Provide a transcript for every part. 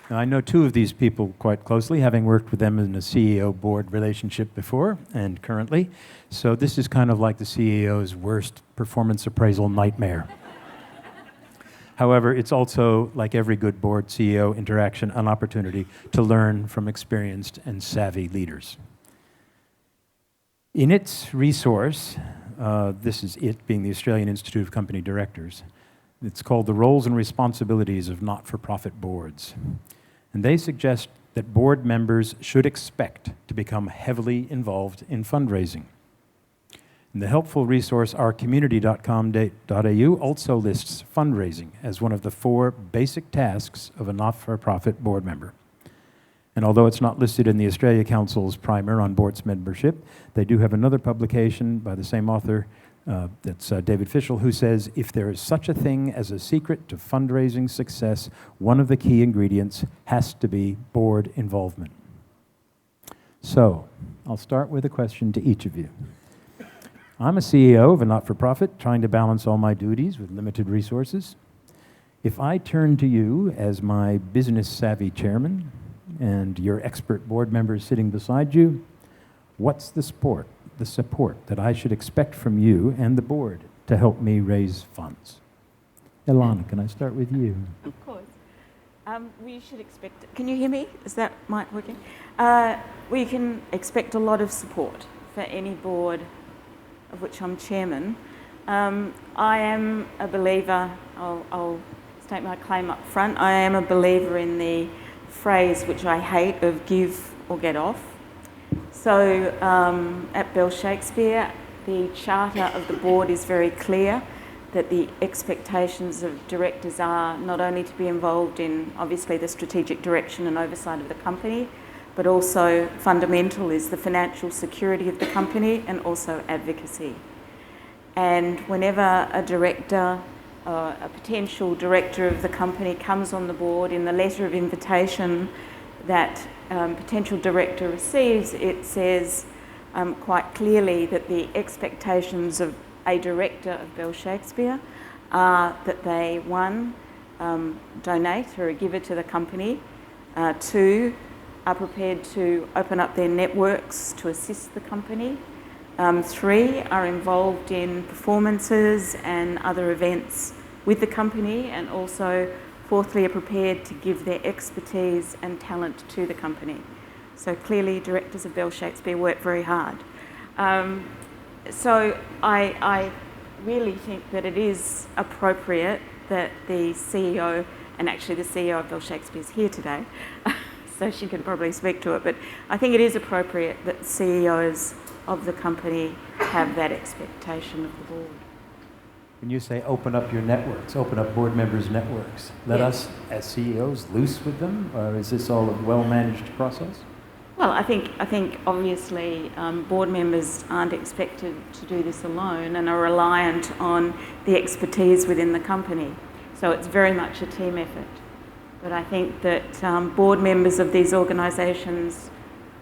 Now, I know two of these people quite closely, having worked with them in a CEO-board relationship before and currently. So this is kind of like the CEO's worst performance appraisal nightmare. However, it's also, like every good board CEO interaction, an opportunity to learn from experienced and savvy leaders. In its resource, this is it being the Australian Institute of Company Directors, it's called The Roles and Responsibilities of Not-for-Profit Boards. And they suggest that board members should expect to become heavily involved in fundraising. And the helpful resource ourcommunity.com.au also lists fundraising as one of the 4 basic tasks of a not-for-profit board member. And although it's not listed in the Australia Council's primer on boards membership, they do have another publication by the same author, that's David Fischel, who says, if there is such a thing as a secret to fundraising success, one of the key ingredients has to be board involvement. So, I'll start with a question to each of you. I'm a CEO of a not-for-profit, trying to balance all my duties with limited resources. If I turn to you as my business-savvy chairman, and your expert board members sitting beside you, what's the support that I should expect from you and the board to help me raise funds? Ilana, can I start with you? Of course. We should expect, can you hear me? Is that mic working? We can expect a lot of support for any board of which I'm chairman. I am a believer, I'll state my claim up front, I am a believer in the phrase which I hate of give or get off. So at Bell Shakespeare, the charter of the board is very clear that the expectations of directors are not only to be involved in obviously the strategic direction and oversight of the company, but also fundamental is the financial security of the company and also advocacy. And whenever a director, a potential director of the company comes on the board, in the letter of invitation that potential director receives, it says quite clearly that the expectations of a director of Bell Shakespeare are that they, 1, donate or give it to the company, 2, are prepared to open up their networks to assist the company, 3, are involved in performances and other events with the company, and also 4thly, are prepared to give their expertise and talent to the company. So clearly directors of Bell Shakespeare work very hard. So I really think that it is appropriate that the CEO, and actually the CEO of Bell Shakespeare is here today, so she can probably speak to it, but I think it is appropriate that CEOs of the company have that expectation of the board. When you say open up your networks, open up board members' networks, let us as CEOs loose with them, or is this all a well-managed process? Well, I think obviously board members aren't expected to do this alone and are reliant on the expertise within the company. So it's very much a team effort. But I think that board members of these organisations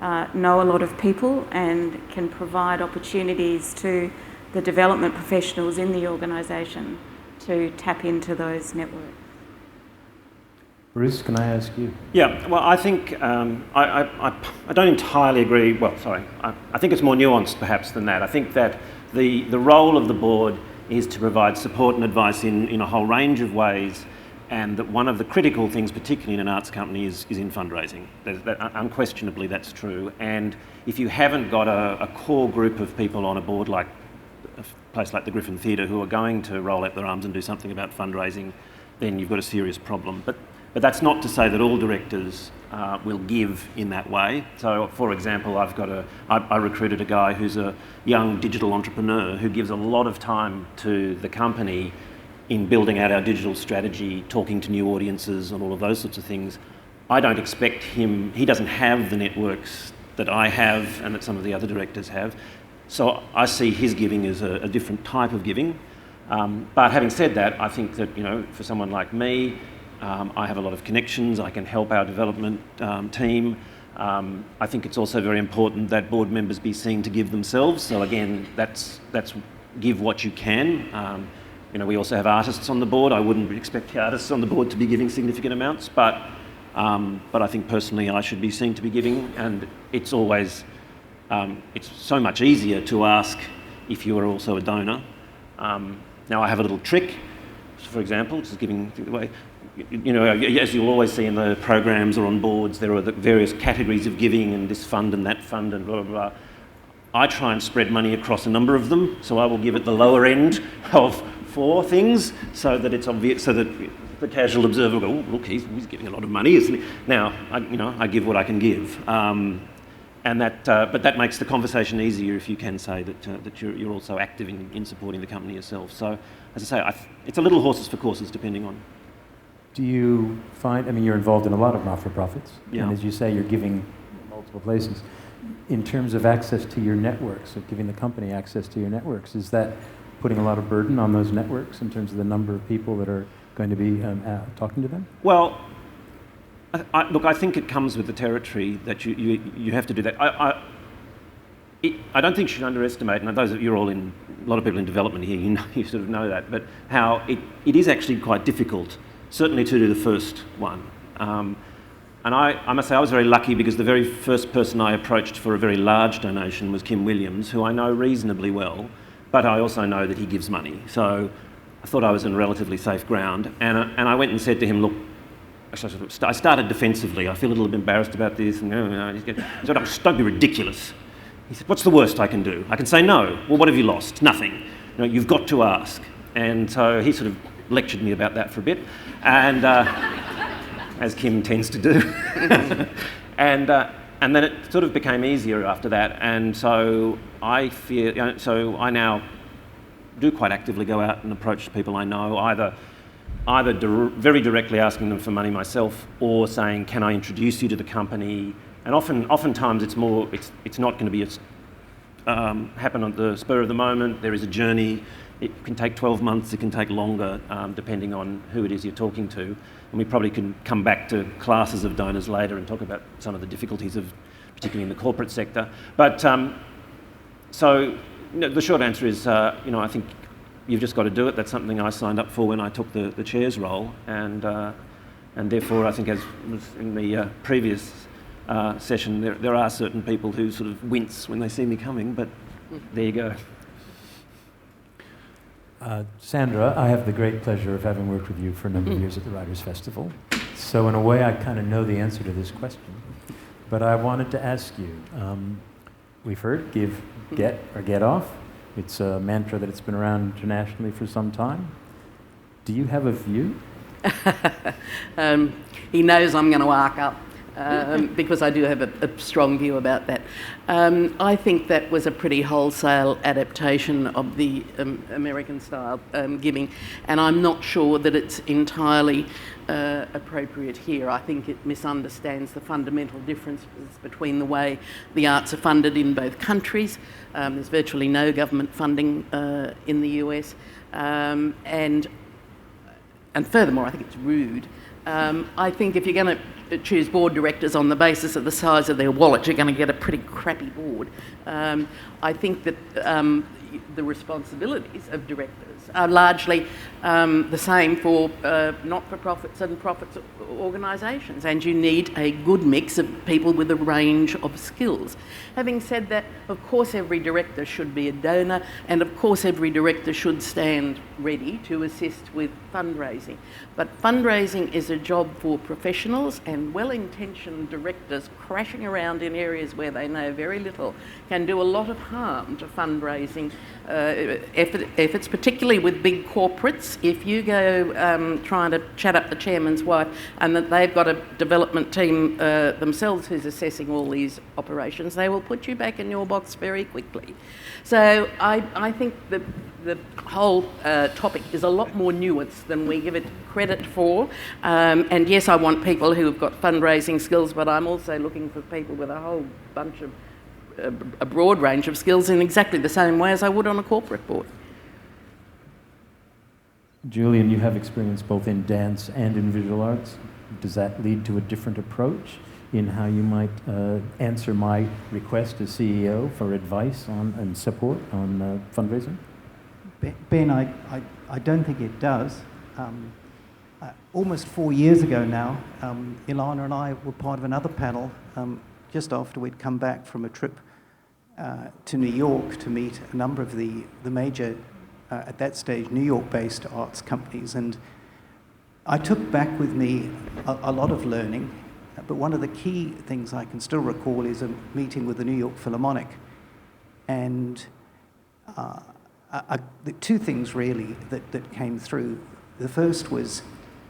know a lot of people and can provide opportunities to the development professionals in the organisation to tap into those networks. Bruce, can I ask you? Yeah, well, I think I don't entirely agree. Well, sorry, I think it's more nuanced perhaps than that. I think that the role of the board is to provide support and advice in a whole range of ways, and that one of the critical things, particularly in an arts company, is in fundraising. Unquestionably, that's true. And if you haven't got a core group of people on a board like a place like the Griffin Theatre who are going to roll out their arms and do something about fundraising, then you've got a serious problem. But that's not to say that all directors will give in that way. So, for example, I recruited a guy who's a young digital entrepreneur who gives a lot of time to the company in building out our digital strategy, talking to new audiences and all of those sorts of things. I don't expect him, he doesn't have the networks that I have and that some of the other directors have. So I see his giving as a different type of giving. But having said that, I think that, for someone like me, I have a lot of connections. I can help our development team. I think it's also very important that board members be seen to give themselves. So again, that's give what you can. We also have artists on the board. I wouldn't expect the artists on the board to be giving significant amounts, but But I think personally I should be seen to be giving, and it's always, it's so much easier to ask if you are also a donor. Now I have a little trick, for example, just giving away. You know, as you'll always see in the programs or on boards, there are the various categories of giving and this fund and that fund and blah, blah, blah. I try and spread money across a number of them, so I will give at the lower end of 4 things so that it's obvious, so that the casual observer will go, oh, look, he's giving a lot of money, isn't he? Now, I give what I can give. And that, but that makes the conversation easier if you can say that you're also active in supporting the company yourself. So, as I say, it's a little horses for courses depending on. Do you find, I mean, you're involved in a lot of not-for-profits, and as you say, you're giving in multiple places. In terms of access to your networks, of giving the company access to your networks, is that putting a lot of burden on those networks in terms of the number of people that are going to be talking to them? Well, look, I think it comes with the territory that you have to do that. I don't think you should underestimate, and those of you are all in, a lot of people in development here, you sort of know that, but how it is actually quite difficult, certainly to do the first one. And I must say I was very lucky because the very first person I approached for a very large donation was Kim Williams, who I know reasonably well, but I also know that he gives money. So I thought I was in relatively safe ground. And I went and said to him, look, I started defensively. I feel a little bit embarrassed about this. And he said, don't be ridiculous. He said, what's the worst I can do? I can say no. Well, what have you lost? Nothing. You've got to ask. And so he sort of lectured me about that for a bit. And as Kim tends to do. And then it sort of became easier after that. And so I now do quite actively go out and approach people I know, either very directly asking them for money myself, or saying, can I introduce you to the company? And oftentimes it's not going to be happen on the spur of the moment. There is a journey. It can take 12 months, it can take longer, depending on who it is you're talking to. And we probably can come back to classes of donors later and talk about some of the difficulties of, particularly in the corporate sector. But the short answer is, I think you've just got to do it. That's something I signed up for when I took the chair's role, and therefore I think, as was in the previous session, there are certain people who sort of wince when they see me coming, but there you go. Sandra, I have the great pleasure of having worked with you for a number of years at the Writers' Festival. So in a way, I kind of know the answer to this question. But I wanted to ask you, we've heard give, get, or get off. It's a mantra that's been around internationally for some time. Do you have a view? He knows I'm going to arc up. Because I do have a strong view about that. I think that was a pretty wholesale adaptation of the American-style giving, and I'm not sure that it's entirely appropriate here. I think it misunderstands the fundamental differences between the way the arts are funded in both countries. There's virtually no government funding in the US, and furthermore, I think it's rude. I think if you're going to choose board directors on the basis of the size of their wallet, you're going to get a pretty crappy board. I think that the responsibilities of directors are largely the same for not-for-profits and profits organisations, and you need a good mix of people with a range of skills. Having said that, of course every director should be a donor, and of course every director should stand ready to assist with fundraising. But fundraising is a job for professionals, and well-intentioned directors crashing around in areas where they know very little can do a lot of harm to fundraising efforts, particularly with big corporates. If you go trying to chat up the chairman's wife and that they've got a development team themselves who's assessing all these operations, they will put you back in your box very quickly. So I think the whole topic is a lot more nuanced than we give it credit for. And yes, I want people who have got fundraising skills, but I'm also looking for people with a whole bunch of a broad range of skills in exactly the same way as I would on a corporate board. Julian, you have experience both in dance and in visual arts. Does that lead to a different approach in how you might answer my request as CEO for advice on and support on fundraising? Ben, I don't think it does. almost 4 years ago now, Ilana and I were part of another panel just after we'd come back from a trip to New York to meet a number of the major, at that stage, New York-based arts companies. And I took back with me a lot of learning, but one of the key things I can still recall is a meeting with the New York Philharmonic. And the two things really that came through. The first was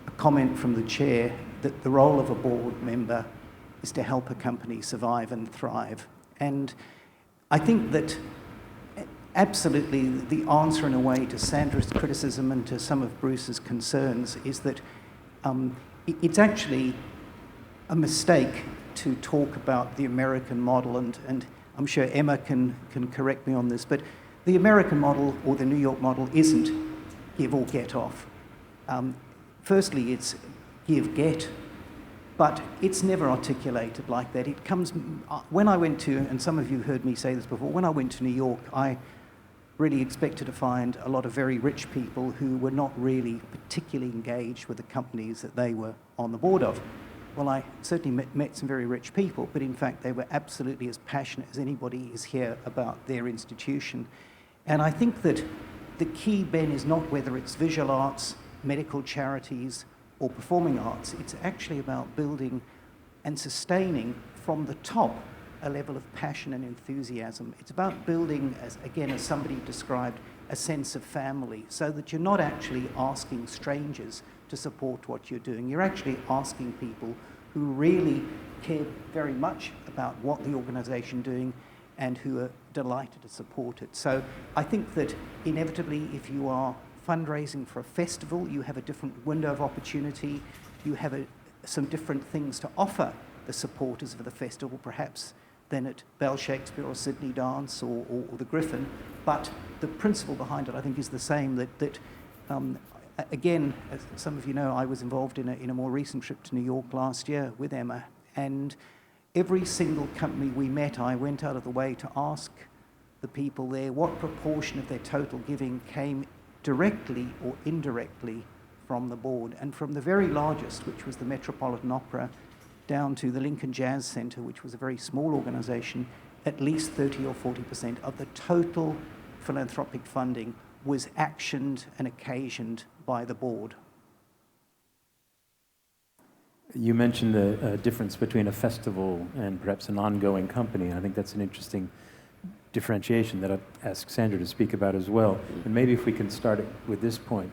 a comment from the chair that the role of a board member is to help a company survive and thrive. And I think that absolutely the answer in a way to Sandra's criticism and to some of Bruce's concerns is that it's actually a mistake to talk about the American model, and I'm sure Emma can correct me on this, but the American model or the New York model isn't give or get off. Firstly, it's give, get, but it's never articulated like that. It comes, when I went to, and some of you heard me say this before, when I went to New York, I really expected to find a lot of very rich people who were not really particularly engaged with the companies that they were on the board of. Well, I certainly met some very rich people, but in fact they were absolutely as passionate as anybody is here about their institution. And I think that the key, Ben, is not whether it's visual arts, medical charities, or performing arts. It's actually about building and sustaining from the top a level of passion and enthusiasm. It's about building, as somebody described, a sense of family, so that you're not actually asking strangers to support what you're doing. You're actually asking people who really care very much about what the organisation is doing and who are delighted to support it. So I think that inevitably, if you are fundraising for a festival, you have a different window of opportunity, you have some different things to offer the supporters of the festival, perhaps, than at Bell Shakespeare or Sydney Dance or the Griffin. But the principle behind it, I think, is the same, that again, as some of you know, I was involved in a more recent trip to New York last year with Emma, and every single company we met, I went out of the way to ask the people there what proportion of their total giving came directly or indirectly from the board. And from the very largest, which was the Metropolitan Opera, down to the Lincoln Jazz Centre, which was a very small organisation, at least 30 or 40% of the total philanthropic funding was actioned and occasioned by the board. You mentioned the difference between a festival and perhaps an ongoing company. I think that's an interesting differentiation that I'd ask Sandra to speak about as well. And maybe if we can start it with this point.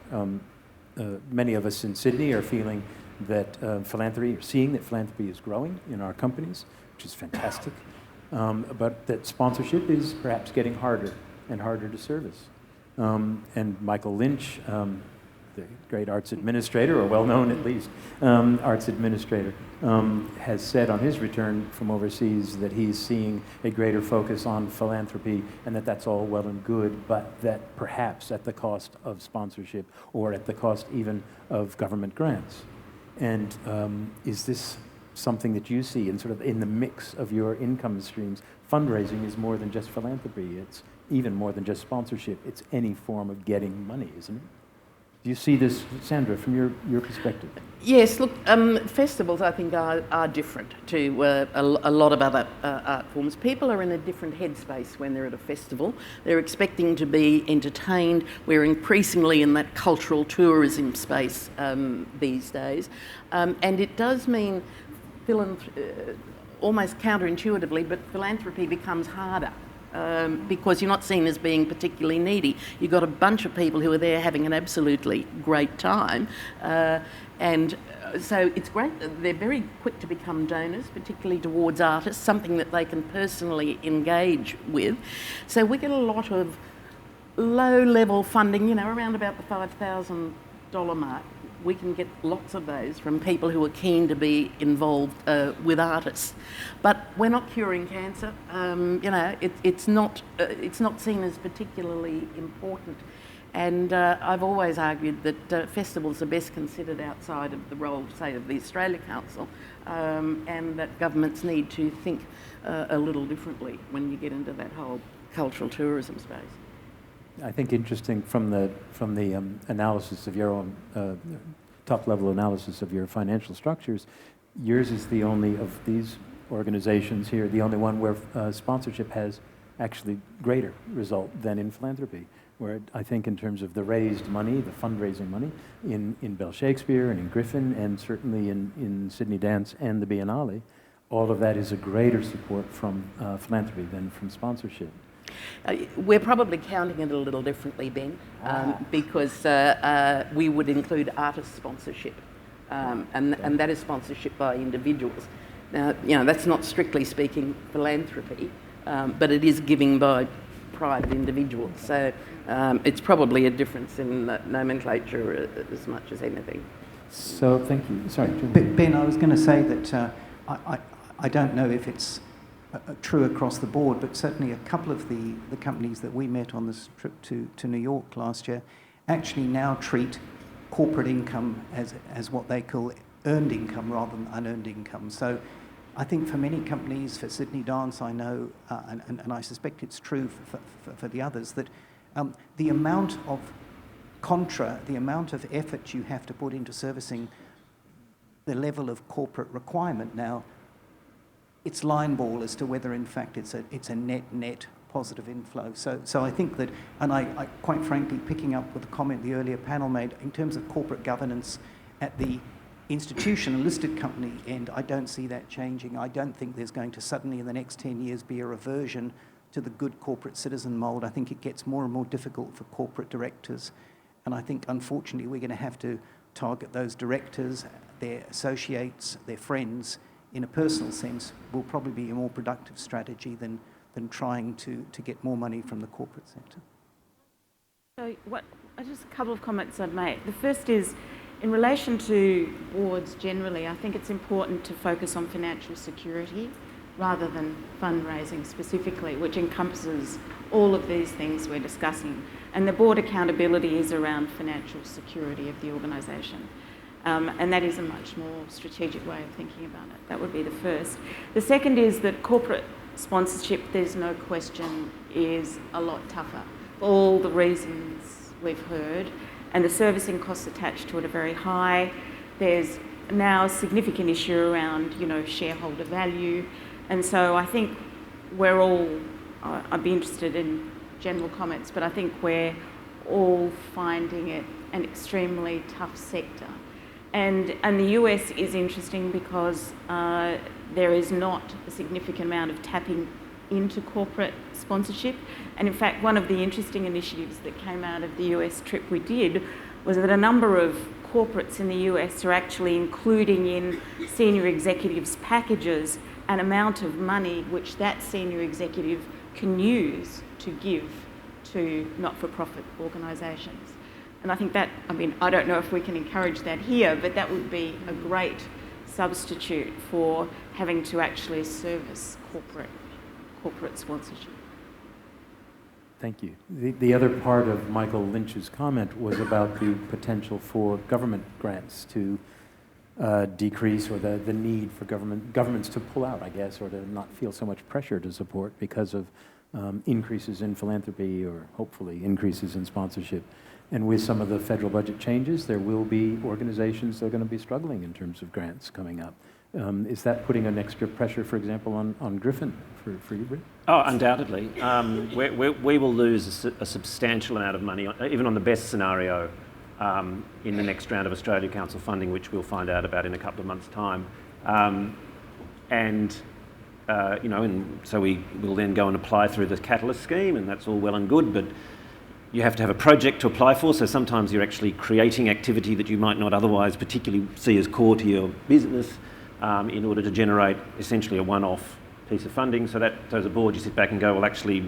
Many of us in Sydney are feeling that seeing that philanthropy is growing in our companies, which is fantastic, but that sponsorship is perhaps getting harder and harder to service. And Michael Lynch, the great arts administrator, or well-known at least, arts administrator, has said on his return from overseas that he's seeing a greater focus on philanthropy and that that's all well and good, but that perhaps at the cost of sponsorship or at the cost even of government grants. And is this something that you see in sort of in the mix of your income streams? Fundraising is more than just philanthropy. It's even more than just sponsorship. It's any form of getting money, isn't it? Do you see this, Sandra, from your perspective? Yes, look, festivals I think are different to a lot of other art forms. People are in a different headspace when they're at a festival. They're expecting to be entertained. We're increasingly in that cultural tourism space these days. And it does mean, almost counterintuitively, but philanthropy becomes harder. Because you're not seen as being particularly needy. You've got a bunch of people who are there having an absolutely great time. And so it's great. They're very quick to become donors, particularly towards artists, something that they can personally engage with. So we get a lot of low-level funding, around about the $5,000 mark. We can get lots of those from people who are keen to be involved with artists. But we're not curing cancer. It's not seen as particularly important. And I've always argued that festivals are best considered outside of the role, say, of the Australia Council, and that governments need to think a little differently when you get into that whole cultural tourism space. I think interesting from the analysis of your own top-level analysis of your financial structures, yours is the only of these organizations here, the only one where sponsorship has actually greater result than in philanthropy, where I think in terms of the raised money, the fundraising money, in Bell Shakespeare and in Griffin and certainly in Sydney Dance and the Biennale, all of that is a greater support from philanthropy than from sponsorship. We're probably counting it a little differently, Ben, because we would include artist sponsorship, and that is sponsorship by individuals. Now, that's not strictly speaking philanthropy, but it is giving by private individuals. So it's probably a difference in nomenclature as much as anything. So thank you. Sorry, Julian. Ben, I was going to say that I don't know if it's true across the board, but certainly a couple of the companies that we met on this trip to New York last year actually now treat corporate income as what they call earned income rather than unearned income. So I think for many companies, for Sydney Dance, I know, and I suspect it's true for the others, that the amount of the amount of effort you have to put into servicing the level of corporate requirement now, it's line ball as to whether in fact it's a net positive inflow. So I think that, and I quite frankly, picking up with the comment the earlier panel made, in terms of corporate governance at the institutional listed company end, I don't see that changing. I don't think there's going to suddenly in the next 10 years be a reversion to the good corporate citizen mould. I think it gets more and more difficult for corporate directors. And I think, unfortunately, we're going to have to target those directors, their associates, their friends, in a personal sense, will probably be a more productive strategy than trying to get more money from the corporate sector. So just a couple of comments I'd make. The first is, in relation to boards generally, I think it's important to focus on financial security rather than fundraising specifically, which encompasses all of these things we're discussing. And the board accountability is around financial security of the organisation. And that is a much more strategic way of thinking about it. That would be the first. The second is that corporate sponsorship, there's no question, is a lot tougher for all the reasons we've heard. And the servicing costs attached to it are very high. There's now a significant issue around, shareholder value. And so I think we're all, I'd be interested in general comments, but I think we're all finding it an extremely tough sector. And the US is interesting because there is not a significant amount of tapping into corporate sponsorship. And in fact, one of the interesting initiatives that came out of the US trip we did was that a number of corporates in the US are actually including in senior executives' packages an amount of money which that senior executive can use to give to not-for-profit organisations. And I think that, I don't know if we can encourage that here, but that would be a great substitute for having to actually service corporate sponsorship. Thank you. The other part of Michael Lynch's comment was about the potential for government grants to decrease, or the need for governments to pull out, I guess, or to not feel so much pressure to support because of increases in philanthropy or hopefully increases in sponsorship. And with some of the federal budget changes, there will be organizations that are going to be struggling in terms of grants coming up. Is that putting an extra pressure, for example, on Griffin for you, Britt? Oh, undoubtedly. We will lose a substantial amount of money, even on the best scenario, in the next round of Australia Council funding, which we'll find out about in a couple of months' time. And so we will then go and apply through the Catalyst scheme, and that's all well and good, but you have to have a project to apply for, so sometimes you're actually creating activity that you might not otherwise particularly see as core to your business in order to generate essentially a one-off piece of funding. So that, as a board, you sit back and go, well, actually,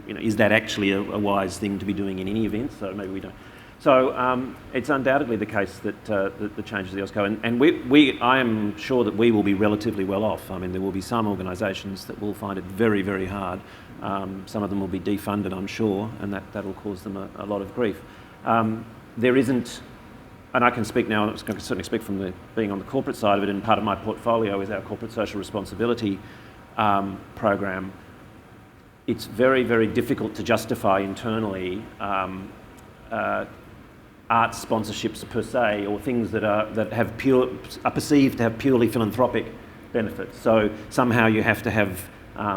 is that actually a wise thing to be doing in any event? So maybe we don't. So it's undoubtedly the case that the changes of the OSCO, and I am sure that we will be relatively well off. There will be some organisations that will find it very, very hard. Some of them will be defunded, I'm sure, and that will cause them a lot of grief. There isn't, and I can speak now, and I can certainly speak from being on the corporate side of it, and part of my portfolio is our corporate social responsibility program. It's very, very difficult to justify internally arts sponsorships per se, or things that are perceived to have purely philanthropic benefits. So somehow you have to have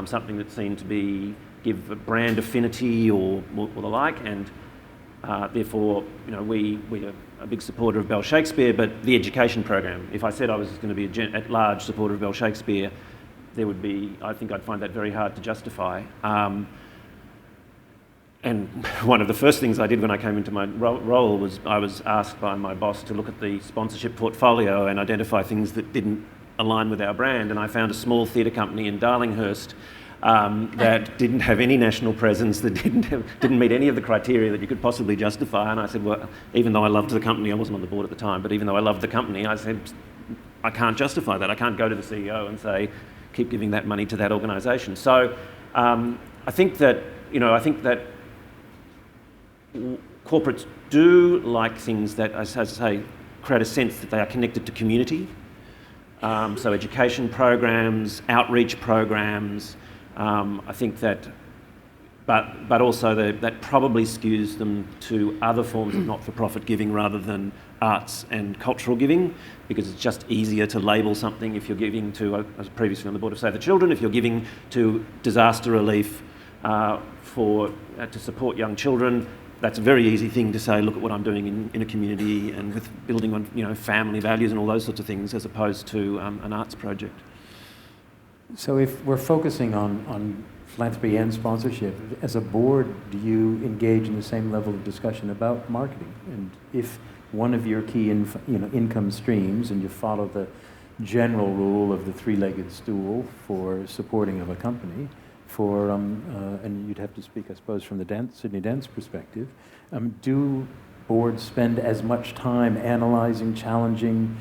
something that's seen to give a brand affinity or the like, and therefore, we are a big supporter of Bell Shakespeare, but the education program. If I said I was going to be a at-large supporter of Bell Shakespeare, I think I'd find that very hard to justify. And one of the first things I did when I came into my role was I was asked by my boss to look at the sponsorship portfolio and identify things that didn't align with our brand. And I found a small theatre company in Darlinghurst that didn't have any national presence, that didn't meet any of the criteria that you could possibly justify. And I said, well, even though I loved the company, I wasn't on the board at the time, but even though I loved the company, I said, I can't justify that. I can't go to the CEO and say, keep giving that money to that organisation. So I think that corporates do like things that, as I say, create a sense that they are connected to community. So education programs, outreach programs. I think that, but also that probably skews them to other forms of not-for-profit giving rather than arts and cultural giving, because it's just easier to label something if you're giving to, I was previously on the board of Save the Children, if you're giving to disaster relief to support young children. That's a very easy thing to say, look at what I'm doing in a community and with building on family values and all those sorts of things, as opposed to an arts project. So if we're focusing on philanthropy and sponsorship, as a board, do you engage in the same level of discussion about marketing? And if one of your key income streams, and you follow the general rule of the three-legged stool for supporting of a company, and you'd have to speak, I suppose, from the Sydney Dance perspective, do boards spend as much time analysing, challenging,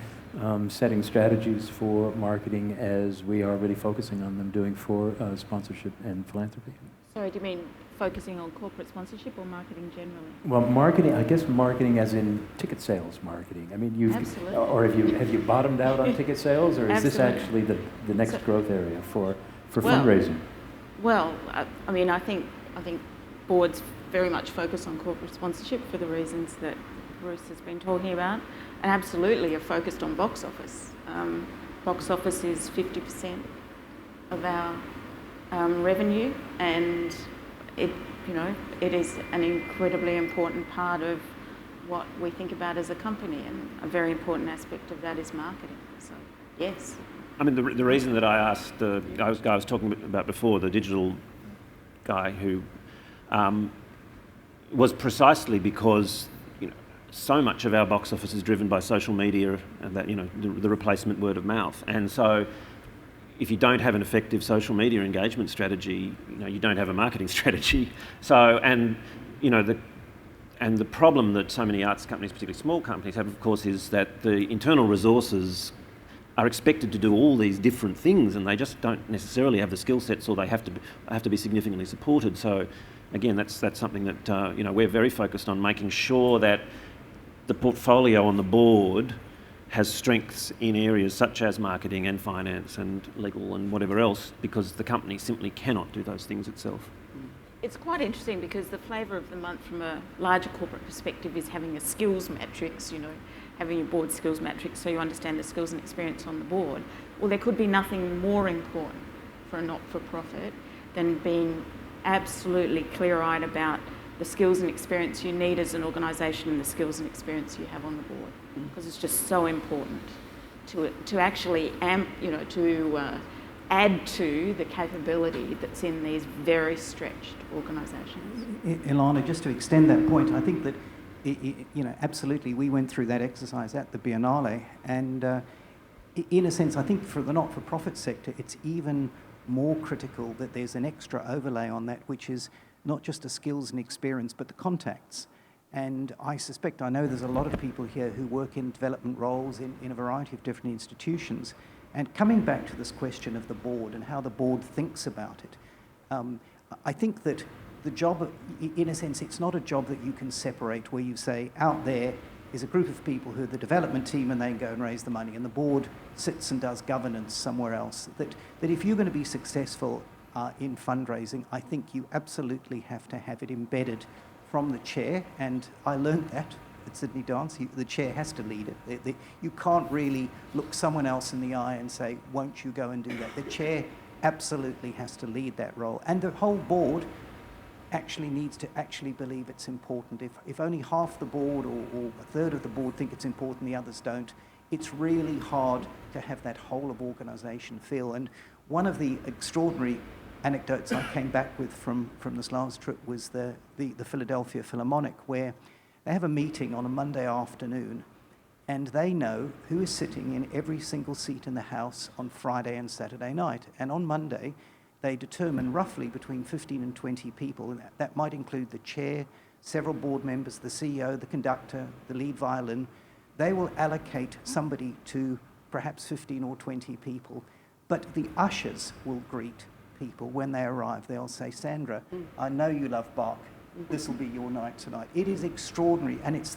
setting strategies for marketing as we are really focusing on them doing for sponsorship and philanthropy? Sorry, do you mean focusing on corporate sponsorship or marketing generally? Well, marketing, I guess marketing as in ticket sales marketing. I mean, Absolutely. Or have you bottomed out on ticket sales, or is this Absolutely. actually the next growth area for fundraising? Well, I mean, I think boards very much focus on corporate sponsorship for the reasons that Bruce has been talking about, and absolutely are focused on box office. Box office is 50% of our revenue, and it is an incredibly important part of what we think about as a company, and a very important aspect of that is marketing. So, yes. I mean, the reason that I asked the guy I was talking about before, the digital guy, who was precisely because so much of our box office is driven by social media and that the replacement word of mouth, and so if you don't have an effective social media engagement strategy, you don't have a marketing strategy. So the problem that so many arts companies, particularly small companies, have, of course, is that the internal resources are expected to do all these different things, and they just don't necessarily have the skill sets, or they have to be significantly supported. So, again, that's something that we're very focused on, making sure that the portfolio on the board has strengths in areas such as marketing and finance and legal and whatever else, because the company simply cannot do those things itself. It's quite interesting because the flavour of the month from a larger corporate perspective is having a skills matrix, having your board skills matrix so you understand the skills and experience on the board. Well, there could be nothing more important for a not-for-profit than being absolutely clear-eyed about the skills and experience you need as an organisation and the skills and experience you have on the board, because it's just so important to actually add to the capability that's in these very stretched organisations. Ilana, just to extend that point, I think that absolutely, we went through that exercise at the Biennale, and in a sense, I think for the not-for-profit sector, it's even more critical that there's an extra overlay on that, which is not just the skills and experience, but the contacts. And I know there's a lot of people here who work in development roles in a variety of different institutions. And coming back to this question of the board and how the board thinks about it, I think that the job, in a sense, it's not a job that you can separate, where you say, out there is a group of people who are the development team and they go and raise the money, and the board sits and does governance somewhere else. That if you're going to be successful in fundraising, I think you absolutely have to have it embedded from the chair, and I learned that at Sydney Dance. The chair has to lead it. You can't really look someone else in the eye and say, won't you go and do that? The chair absolutely has to lead that role. And the whole board actually needs to actually believe it's important. If only half the board or a third of the board think it's important, the others don't, it's really hard to have that whole of organisation feel. And one of the extraordinary anecdotes I came back with from this last trip was the Philadelphia Philharmonic, where they have a meeting on a Monday afternoon and they know who is sitting in every single seat in the house on Friday and Saturday night. And on Monday, they determine roughly between 15 and 20 people, and that might include the chair, several board members, the CEO, the conductor, the lead violin. They will allocate somebody to perhaps 15 or 20 people, but the ushers will greet people when they arrive. They'll say, Sandra, I know you love Bach. This will be your night tonight. It is extraordinary, and it's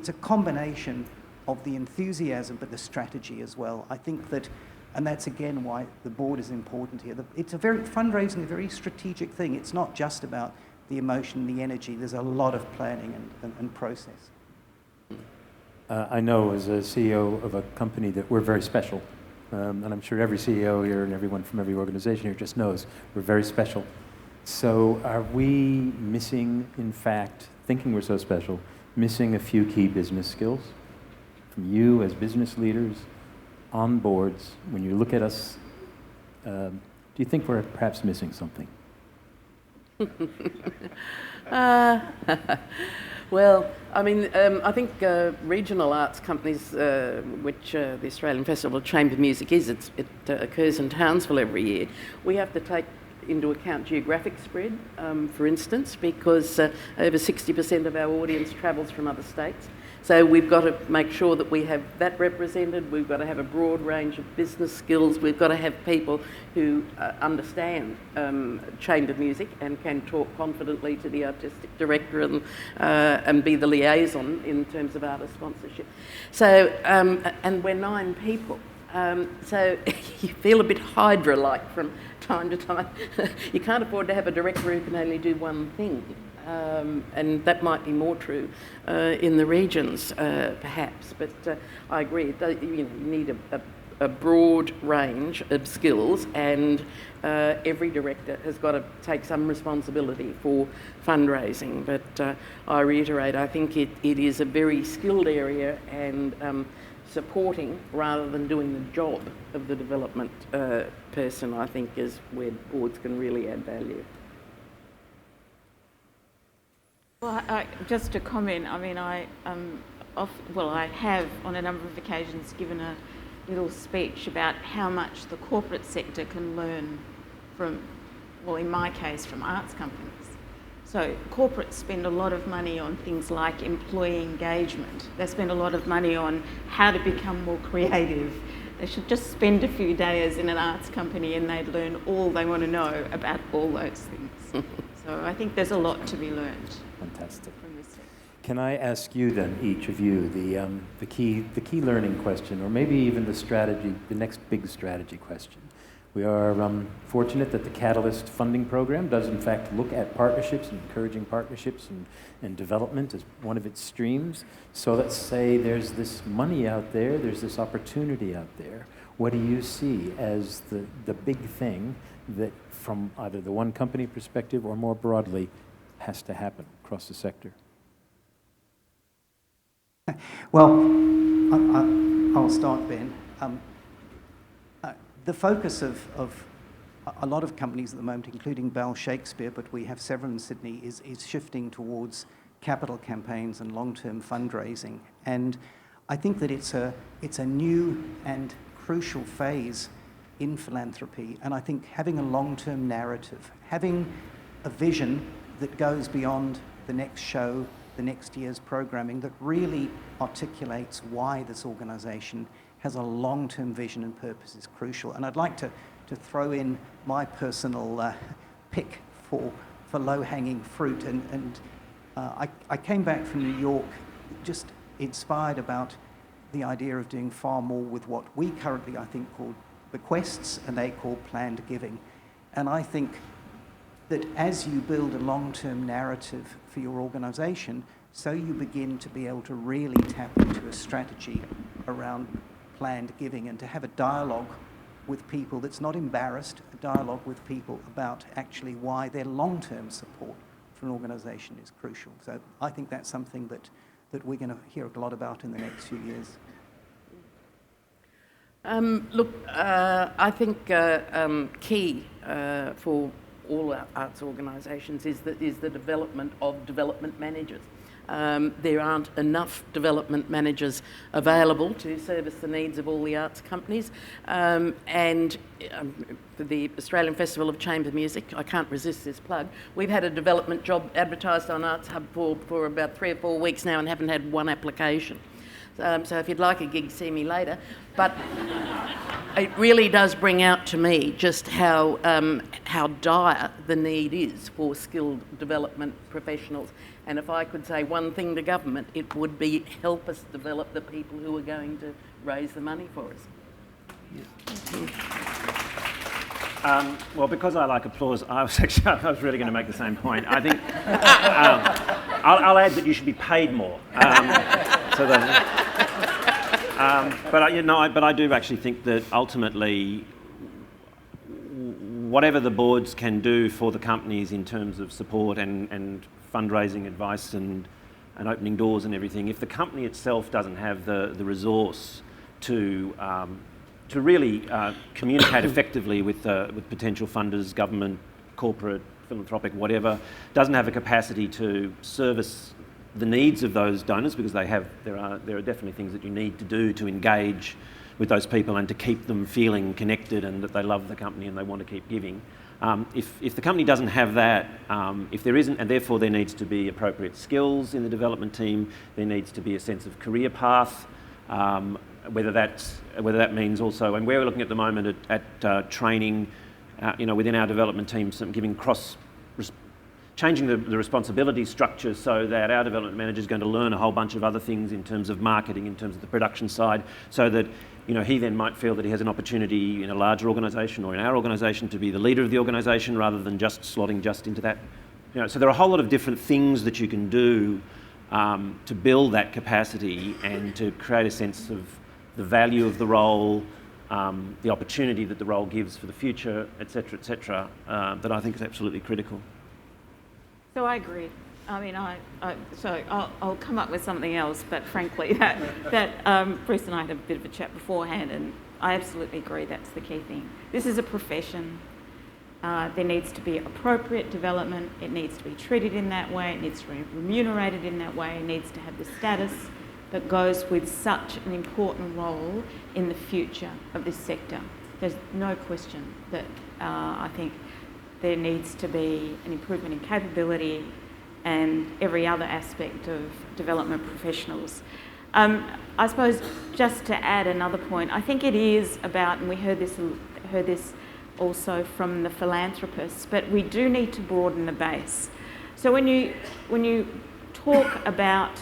a combination of the enthusiasm but the strategy as well. I think that, and that's again why the board is important here. It's fundraising, a very strategic thing. It's not just about the emotion, the energy. There's a lot of planning and process. I know as a CEO of a company that we're very special. And I'm sure every CEO here and everyone from every organization here just knows we're very special. So are we missing, in fact, thinking we're so special, missing a few key business skills from you as business leaders on boards? When you look at us, do you think we're perhaps missing something? Well, I mean, I think regional arts companies, which the Australian Festival of Chamber Music is, it occurs in Townsville every year. We have to take into account geographic spread, for instance, because over 60% of our audience travels from other states. So we've got to make sure that we have that represented. We've got to have a broad range of business skills. We've got to have people who understand chamber music and can talk confidently to the artistic director and be the liaison in terms of artist sponsorship. So, and we're 9 people. So you feel a bit Hydra-like from time to time. You can't afford to have a director who can only do one thing. And that might be more true in the regions, perhaps. But I agree. You need a broad range of skills, and every director has got to take some responsibility for fundraising. But I reiterate, I think it is a very skilled area, and supporting rather than doing the job of the development person, I think, is where boards can really add value. Well, just to comment, I mean, I have on a number of occasions given a little speech about how much the corporate sector can learn from, well, in my case, from arts companies. So corporates spend a lot of money on things like employee engagement. They spend a lot of money on how to become more creative. They should just spend a few days in an arts company and they'd learn all they want to know about all those things. So I think there's a lot to be learned. Fantastic. From this sector. Can I ask you then, each of you, the key learning question, or maybe even the next big strategy question? We are fortunate that the Catalyst funding program does in fact look at partnerships and encouraging partnerships and development as one of its streams. So let's say there's this money out there, there's this opportunity out there. What do you see as the big thing that from either the one company perspective or more broadly has to happen across the sector? Well, I'll start, Ben. The focus of a lot of companies at the moment, including Bell Shakespeare, but we have several in Sydney, is shifting towards capital campaigns and long-term fundraising. And I think that it's a new and crucial phase in philanthropy. And I think having a long-term narrative, having a vision that goes beyond the next show, the next year's programming, that really articulates why this organisation has a long-term vision and purpose is crucial. And I'd like to throw in my personal pick for low-hanging fruit. And I came back from New York just inspired about the idea of doing far more with what we currently, I think, call bequests, and they call planned giving. And I think that as you build a long-term narrative for your organisation, so you begin to be able to really tap into a strategy around planned giving and to have a dialogue with people that's not embarrassed, a dialogue with people about actually why their long-term support for an organisation is crucial. So I think that's something that we're going to hear a lot about in the next few years. I think key for all our arts organisations is the development of development managers. There aren't enough development managers available to service the needs of all the arts companies. And for the Australian Festival of Chamber Music, I can't resist this plug, we've had a development job advertised on Arts Hub for about 3 or 4 weeks now and haven't had one application. So if you'd like a gig, see me later. But it really does bring out to me just how dire the need is for skilled development professionals. And if I could say one thing to government, it would be help us develop the people who are going to raise the money for us. Well, because I like applause, I was really going to make the same point. I think I'll add that you should be paid more. But I do actually think that ultimately, whatever the boards can do for the companies in terms of support and fundraising advice and opening doors and everything, if the company itself doesn't have the resource to really communicate effectively with potential funders, government, corporate, philanthropic, whatever, doesn't have a capacity to service the needs of those donors, because there are definitely things that you need to do to engage with those people and to keep them feeling connected and that they love the company and they want to keep giving. If the company doesn't have that, if there isn't, and therefore there needs to be appropriate skills in the development team, there needs to be a sense of career path, whether that means also, and we're looking at the moment at training, within our development team, giving changing the responsibility structure so that our development manager is going to learn a whole bunch of other things in terms of marketing, in terms of the production side, so that he then might feel that he has an opportunity in a larger organisation or in our organisation to be the leader of the organisation rather than just slotting just into that. So there are a whole lot of different things that you can do to build that capacity and to create a sense of the value of the role, the opportunity that the role gives for the future, etc., that I think is absolutely critical. So I agree. I mean, I'll come up with something else, but frankly, that Bruce and I had a bit of a chat beforehand, and I absolutely agree that's the key thing. This is a profession. There needs to be appropriate development. It needs to be treated in that way. It needs to be remunerated in that way. It needs to have the status that goes with such an important role in the future of this sector. There's no question that I think there needs to be an improvement in capability and every other aspect of development professionals. I suppose just to add another point, I think it is about, and we heard this also from the philanthropists, but we do need to broaden the base. So when you talk about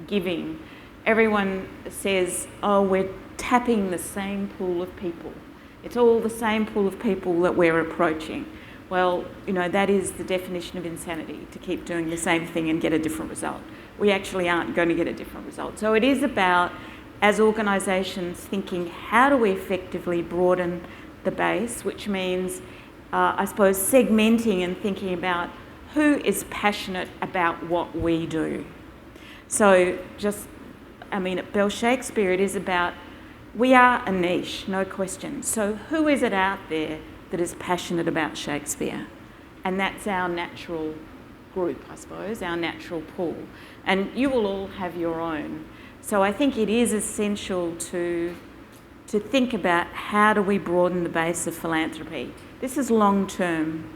giving, everyone says, oh, we're tapping the same pool of people. It's all the same pool of people that we're approaching. Well, that is the definition of insanity, to keep doing the same thing and get a different result. We actually aren't going to get a different result. So it is about, as organisations, thinking how do we effectively broaden the base, which means, I suppose, segmenting and thinking about who is passionate about what we do. So at Bell Shakespeare, it is about, we are a niche, no question. So who is it out there that is passionate about Shakespeare? And that's our natural group, I suppose, our natural pool. And you will all have your own. So I think it is essential to think about how do we broaden the base of philanthropy. This is long term.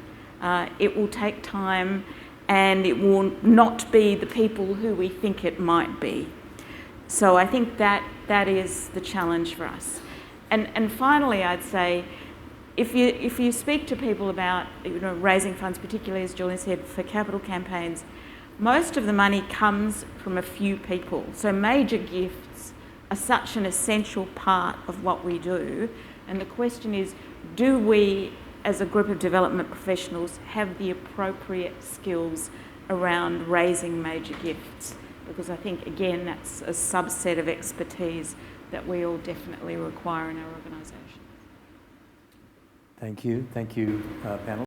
It will take time, and it will not be the people who we think it might be. So I think that is the challenge for us. And finally, I'd say, if you speak to people about raising funds, particularly as Julian said, for capital campaigns, most of the money comes from a few people. So major gifts are such an essential part of what we do. And the question is, do we, as a group of development professionals, have the appropriate skills around raising major gifts, because I think, again, that's a subset of expertise that we all definitely require in our organisation. Thank you, panel.